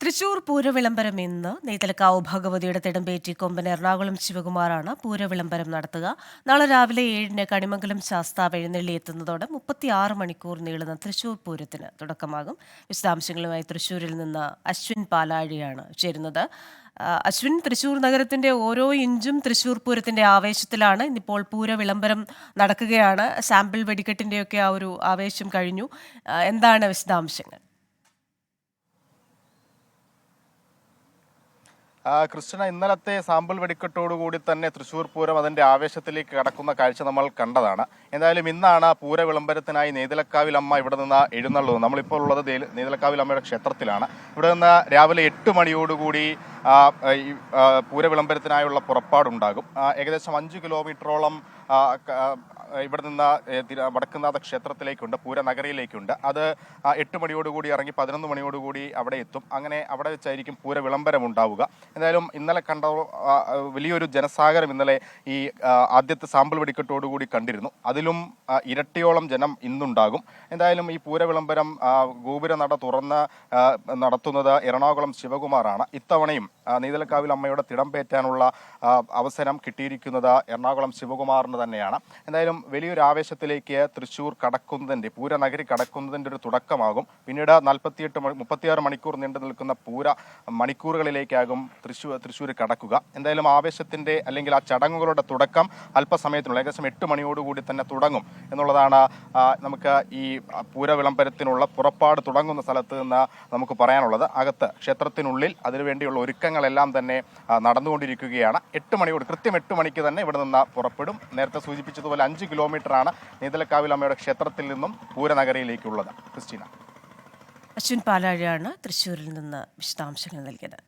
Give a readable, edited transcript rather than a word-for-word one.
തൃശൂർ പൂരവിളംബരം ഇന്ന് നെയ്തലക്കാവ് ഭഗവതിയുടെ തിടമ്പേറ്റി കൊമ്പൻ എറണാകുളം ശിവകുമാറാണ് പൂരവിളംബരം നടത്തുക. നാളെ രാവിലെ 7-ന് കണിമംഗലം ശാസ്താവ് എഴുന്നള്ളിയെത്തുന്നതോടെ 36 മണിക്കൂർ നീളുന്ന തൃശൂർ പൂരത്തിന് തുടക്കമാകും. വിശദാംശങ്ങളുമായി തൃശൂരിൽ നിന്ന് അശ്വിൻ പാലാഴിയാണ് ചേരുന്നത്. അശ്വിൻ, തൃശൂർ നഗരത്തിന്റെ ഓരോ ഇഞ്ചും തൃശൂർ പൂരത്തിന്റെ ആവേശത്തിലാണ്. ഇന്നിപ്പോൾ പൂരവിളംബരം നടക്കുകയാണ്. സാമ്പിൾ വെടിക്കെട്ടിന്റെയൊക്കെ ആ ഒരു ആവേശം കഴിഞ്ഞു. എന്താണ് വിശദാംശങ്ങൾ? ക്രിസ്ത്യന, ഇന്നലത്തെ സാമ്പിൾ വെടിക്കെട്ടോടുകൂടി തന്നെ തൃശ്ശൂർ പൂരം അതിന്റെ ആവേശത്തിലേക്ക് കടക്കുന്ന കാഴ്ച നമ്മൾ കണ്ടതാണ്. എന്തായാലും ഇന്നാണ് പൂര വിളംബരത്തിനായി നെയ്തലക്കാവിൽ അമ്മ ഇവിടെ നിന്ന് എഴുന്നള്ളുന്നത്. നമ്മളിപ്പോൾ ഉള്ളത് നെയ്തലക്കാവിൽ അമ്മയുടെ ക്ഷേത്രത്തിലാണ്. ഇവിടെ നിന്ന് രാവിലെ 8 മണിയോടുകൂടി പൂര വിളംബരത്തിനായുള്ള പുറപ്പാടുണ്ടാകും. ഏകദേശം 5 കിലോമീറ്ററോളം ഇവിടെ നിന്ന് വടക്കുംനാഥ ക്ഷേത്രത്തിലേക്കുണ്ട്, പൂരനഗരിയിലേക്കുണ്ട്. അത് 8 മണിയോടുകൂടി ഇറങ്ങി 11 മണിയോടുകൂടി അവിടെ എത്തും. അങ്ങനെ അവിടെ വെച്ചായിരിക്കും പൂര വിളംബരം ഉണ്ടാവുക. എന്തായാലും ഇന്നലെ കണ്ട വലിയൊരു ജനസാഗരം ഇന്നലെ ഈ ആദ്യത്തെ സാമ്പിൾ വെടിക്കെട്ടോടുകൂടി കണ്ടിരുന്നു. അതിലും ഇരട്ടിയോളം ജനം ഇന്നുണ്ടാകും. എന്തായാലും ഈ പൂര വിളംബരം ഗോപുര നട തുറന്ന് നടത്തുന്നത് എറണാകുളം ശിവകുമാറാണ്. ഇത്തവണയും നെയ്തലക്കാവിൽ അമ്മയുടെ തിടമ്പേറ്റാനുള്ള അവസരം കിട്ടിയിരിക്കുന്നത് എറണാകുളം ശിവകുമാറിന് തന്നെയാണ്. എന്തായാലും വലിയൊരു ആവേശത്തിലേക്ക് തൃശ്ശൂർ കടക്കുന്നതിൻ്റെ, പൂരനഗരി കടക്കുന്നതിൻ്റെ ഒരു തുടക്കമാകും. പിന്നീട് 36 മണിക്കൂർ നീണ്ടു നിൽക്കുന്ന പൂര മണിക്കൂറുകളിലേക്കാകും തൃശ്ശൂർ കടക്കുക. എന്തായാലും ആവേശത്തിൻ്റെ അല്ലെങ്കിൽ ആ ചടങ്ങുകളുടെ തുടക്കം അല്പസമയത്തിനുള്ള ഏകദേശം 8 മണിയോടുകൂടി തന്നെ തുടങ്ങും എന്നുള്ളതാണ് നമുക്ക് ഈ പൂര വിളംബരത്തിനുള്ള പുറപ്പാട് തുടങ്ങുന്ന സ്ഥലത്ത് നിന്ന് നമുക്ക് പറയാനുള്ളത്. അകത്ത് ക്ഷേത്രത്തിനുള്ളിൽ അതിനുവേണ്ടിയുള്ള ഒരുക്കങ്ങളെല്ലാം തന്നെ നടന്നുകൊണ്ടിരിക്കുകയാണ്. കൃത്യം 8 മണിക്ക് തന്നെ ഇവിടെ നിന്ന് പുറപ്പെടും. നേരത്തെ സൂചിപ്പിച്ചതുപോലെ 5 കിലോമീറ്ററാണ് നെയ്തലക്കാവിൽ അമ്മയുടെ ക്ഷേത്രത്തിൽ നിന്നും പൂരനഗരിയിലേക്കുള്ളത്. ക്രിസ്റ്റീന. അശ്വിൻ പാലാഴിയാണ് തൃശ്ശൂരിൽ നിന്ന് വിശദാംശങ്ങൾ നൽകിയത്.